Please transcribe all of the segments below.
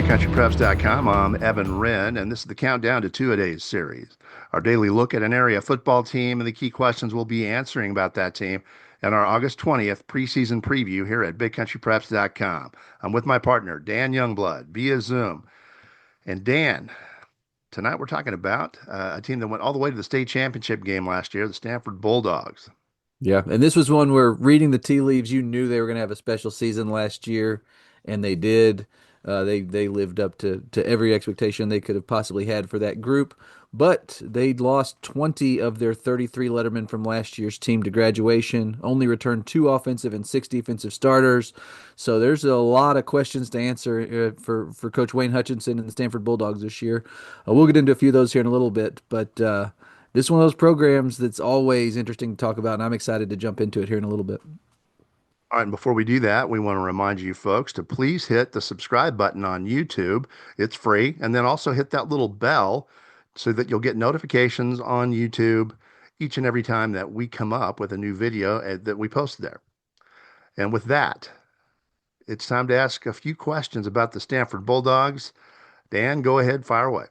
BigCountryPreps.com. I'm Evan Wren, and this is the countdown to two-a-days series. Our daily look at an area football team and the key questions we'll be answering about that team in our August 20th preseason preview here at BigCountryPreps.com. I'm with my partner, Dan Youngblood, via Zoom. And Dan, tonight we're talking about a team that went all the way to the state championship game last year, the Stamford Bulldogs. Yeah, and this was one where reading the tea leaves, you knew they were going to have a special season last year, and they did. They lived up to every expectation they could have possibly had for that group, but they lost 20 of their 33 lettermen from last year's team to graduation, only returned two offensive and six defensive starters. So there's a lot of questions to answer for Coach Wayne Hutchinson and the Stanford Bulldogs this year. We'll get into a few of those here in a little bit, but this is one of those programs that's always interesting to talk about, and I'm excited to jump into it here in a little bit. All right, and before we do that, we want to remind you folks to please hit the subscribe button on YouTube. It's free. And then also hit that little bell so that you'll get notifications on YouTube each and every time that we come up with a new video that we post there. And with that, it's time to ask a few questions about the Stanford Bulldogs. Dan, go ahead, fire away.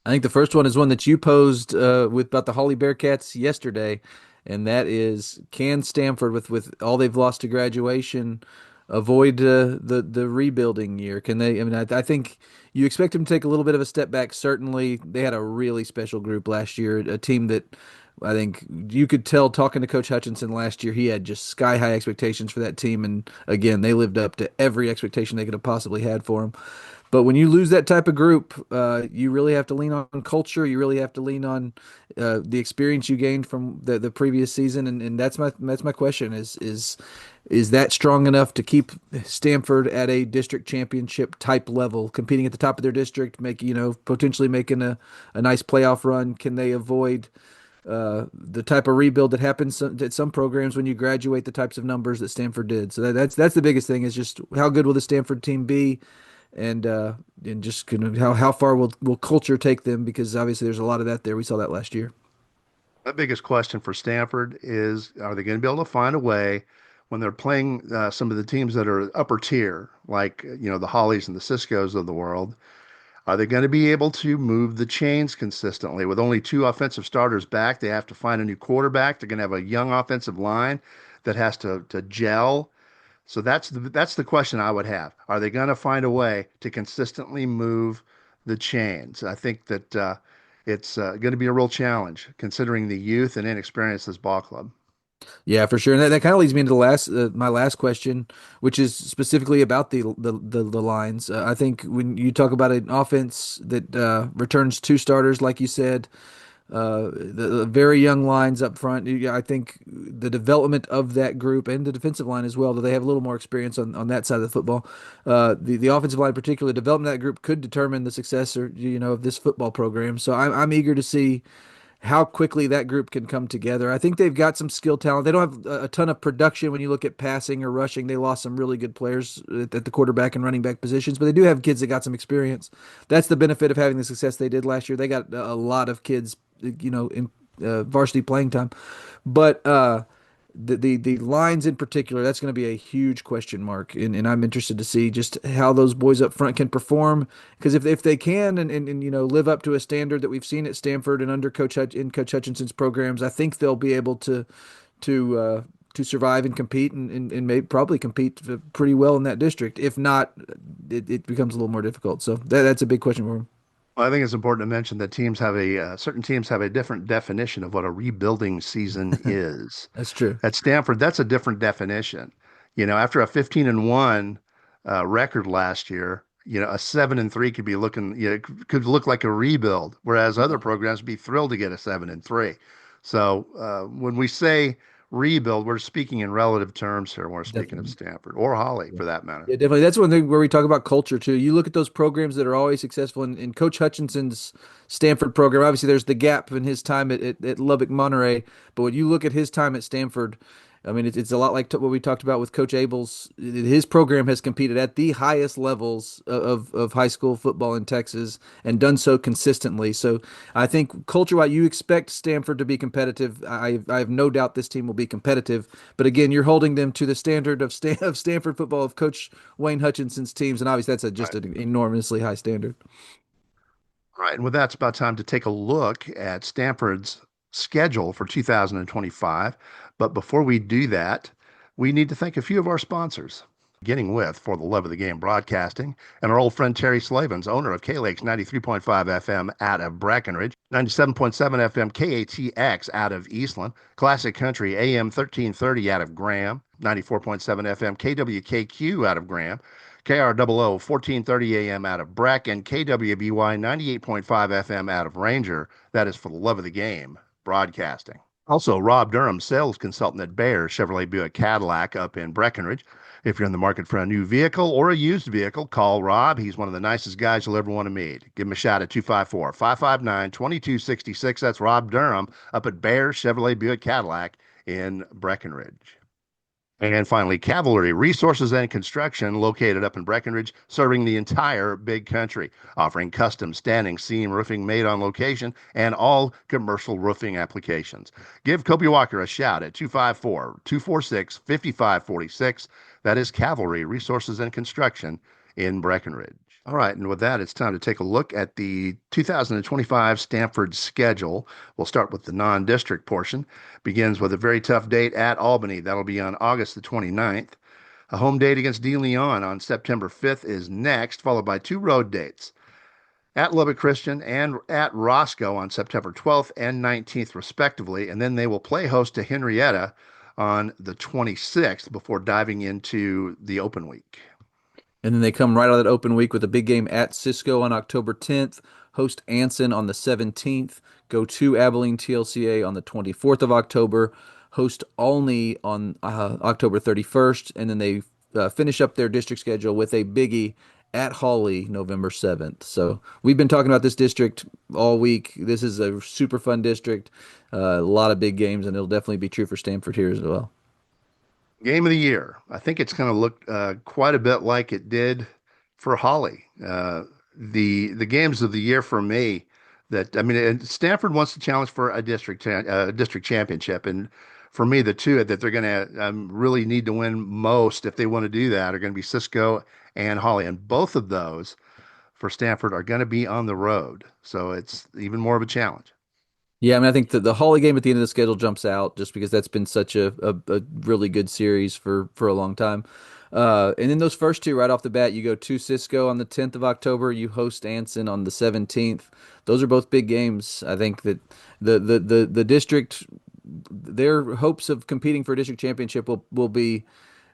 I think the first one is one that you posed with about the Holly Bearcats yesterday, and that is, can Stanford, with all they've lost to graduation, avoid the rebuilding year? Can they? I mean, I think you expect them to take a little bit of a step back. Certainly, they had a really special group last year, a team that I think you could tell talking to Coach Hutchinson last year, he had just sky high expectations for that team, and again, they lived up to every expectation they could have possibly had for them. But when you lose that type of group, you really have to lean on culture. You really have to lean on the experience you gained from the previous season, and that's my question is that strong enough to keep Stanford at a district championship type level, competing at the top of their district, potentially making a nice playoff run? Can they avoid the type of rebuild that happens at some programs when you graduate the types of numbers that Stanford did? So that's the biggest thing, is just how good will the Stanford team be, and just kind of how far will culture take them, because obviously there's a lot of that there. We saw that last year. The biggest question for Stanford is, are they going to be able to find a way when they're playing some of the teams that are upper tier, like, the Hollies and the Ciscos of the world? Are they going to be able to move the chains consistently? With only two offensive starters back, they have to find a new quarterback. They're going to have a young offensive line that has to gel. So that's the question I would have. Are they going to find a way to consistently move the chains? I think that it's going to be a real challenge considering the youth and inexperience of this ball club. Yeah, for sure. And that kind of leads me into my last question, which is specifically about the lines. I think when you talk about an offense that returns two starters, like you said, the very young lines up front. I think the development of that group and the defensive line as well, though they have a little more experience on that side of the football. The offensive line, particularly, development of that group could determine the success of this football program. So I'm eager to see how quickly that group can come together. I think they've got some skill talent. They don't have a ton of production when you look at passing or rushing. They lost some really good players at the quarterback and running back positions, but they do have kids that got some experience. That's the benefit of having the success they did last year. They got a lot of kids, in varsity playing time. But the lines in particular, that's going to be a huge question mark, and I'm interested to see just how those boys up front can perform, because if they can and live up to a standard that we've seen at Stanford and under Coach Hutchinson's programs, I think they'll be able to survive and compete and may probably compete pretty well in that district. If not, it becomes a little more difficult. So that's a big question for them. Well, I think it's important to mention that teams have certain teams have a different definition of what a rebuilding season is. That's true. At Stanford, that's a different definition. After a 15-1 record last year, a 7-3 could be looking, could look like a rebuild, whereas other programs would be thrilled to get a 7-3. So when we say rebuild, we're speaking in relative terms here. We're speaking of Definitely. Stanford or Holly for that matter. Yeah, definitely. That's one thing where we talk about culture too. You look at those programs that are always successful, in Coach Hutchinson's Stanford program. Obviously, there's the gap in his time at Lubbock Monterey, but when you look at his time at Stanford, I mean, it's a lot like what we talked about with Coach Abel's. His program has competed at the highest levels of high school football in Texas and done so consistently. So I think culture-wise, you expect Stanford to be competitive. I have no doubt this team will be competitive. But again, you're holding them to the standard of Stanford football of Coach Wayne Hutchinson's teams, and obviously that's just Right. an enormously high standard. All right. And with that, it's about time to take a look at Stanford's schedule for 2025. But before we do that, we need to thank a few of our sponsors, beginning with For the Love of the Game Broadcasting and our old friend Terry Slavens, owner of K-Lakes 93.5 FM out of Breckenridge, 97.7 FM KATX out of Eastland, Classic Country AM 1330 out of Graham, 94.7 FM KWKQ out of Graham, KROO 1430 AM out of Breck, and KWBY 98.5 FM out of Ranger. That is For the Love of the Game Broadcasting. Also, Rob Durham, sales consultant at Bear Chevrolet Buick Cadillac up in Breckenridge. If you're in the market for a new vehicle or a used vehicle, call Rob. He's one of the nicest guys you'll ever want to meet. Give him a shout at 254 559 2266. That's Rob Durham up at Bear Chevrolet Buick Cadillac in Breckenridge. And finally, Cavalry Resources and Construction, located up in Breckenridge, serving the entire big country, offering custom standing seam roofing made on location and all commercial roofing applications. Give Kobe Walker a shout at 254 246 5546. That is Cavalry Resources and Construction in Breckenridge. All right, and with that, it's time to take a look at the 2025 Stanford schedule. We'll start with the non-district portion. Begins with a very tough date at Albany. That'll be on August the 29th. A home date against De Leon on September 5th is next, followed by two road dates at Lubbock Christian and at Roscoe on September 12th and 19th, respectively. And then they will play host to Henrietta on the 26th before diving into the open week. And then they come right out of that open week with a big game at Cisco on October 10th, host Anson on the 17th, go to Abilene TLCA on the 24th of October, host Olney on October 31st, and then they finish up their district schedule with a biggie at Hawley November 7th. So we've been talking about this district all week. This is a super fun district, a lot of big games, and it'll definitely be true for Stanford here as well. Game of the year. I think it's going to look quite a bit like it did for Holly. The games of the year for me that I mean, Stanford wants to challenge for a district championship, and for me, the two that they're going to really need to win most if they want to do that are going to be Cisco and Holly, and both of those for Stanford are going to be on the road, so it's even more of a challenge. Yeah, I mean, I think the Holly game at the end of the schedule jumps out just because that's been such a really good series for a long time. And then those first two right off the bat, you go to Cisco on the 10th of October, you host Anson on the 17th. Those are both big games. I think that the district, their hopes of competing for a district championship will be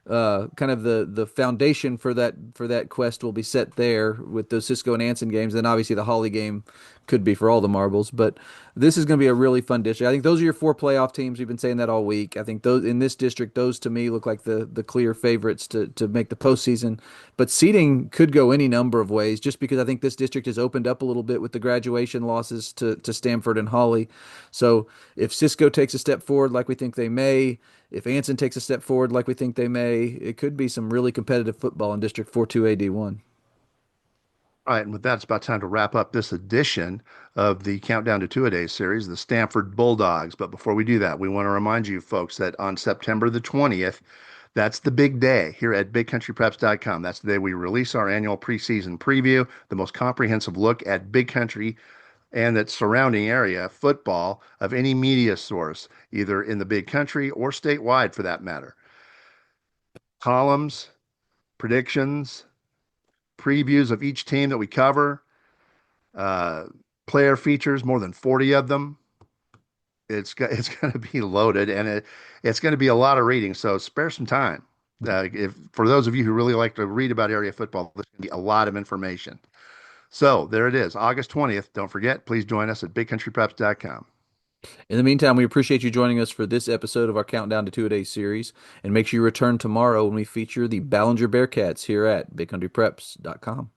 kind of the foundation for that quest will be set there with those Cisco and Anson games. Then obviously the Holly game could be for all the marbles, but this is going to be a really fun district. I think those are your four playoff teams. We've been saying that all week. I think those in this district, those to me look like the clear favorites to make the postseason. But seeding could go any number of ways, just because I think this district has opened up a little bit with the graduation losses to Stanford and Holly. So if Cisco takes a step forward like we think they may, if Anson takes a step forward like we think they may, it could be some really competitive football in District 4-2 AD1. All right, and with that, it's about time to wrap up this edition of the Countdown to Two-A-Days series, the Stamford Bulldogs. But before we do that, we want to remind you folks that on September the 20th, that's the big day here at BigCountryPreps.com. That's the day we release our annual preseason preview, the most comprehensive look at Big Country and its surrounding area football of any media source, either in the Big Country or statewide for that matter. Columns, predictions, previews of each team that we cover, uh, player features, more than 40 of them. It's going to be loaded, and it's going to be a lot of reading. So spare some time. If for those of you who really like to read about area football, there's going to be a lot of information. So there it is, August 20th. Don't forget, please join us at BigCountryPreps.com. In the meantime, we appreciate you joining us for this episode of our Countdown to Two-A-Day series, and make sure you return tomorrow when we feature the Ballinger Bearcats here at BigCountryPreps.com.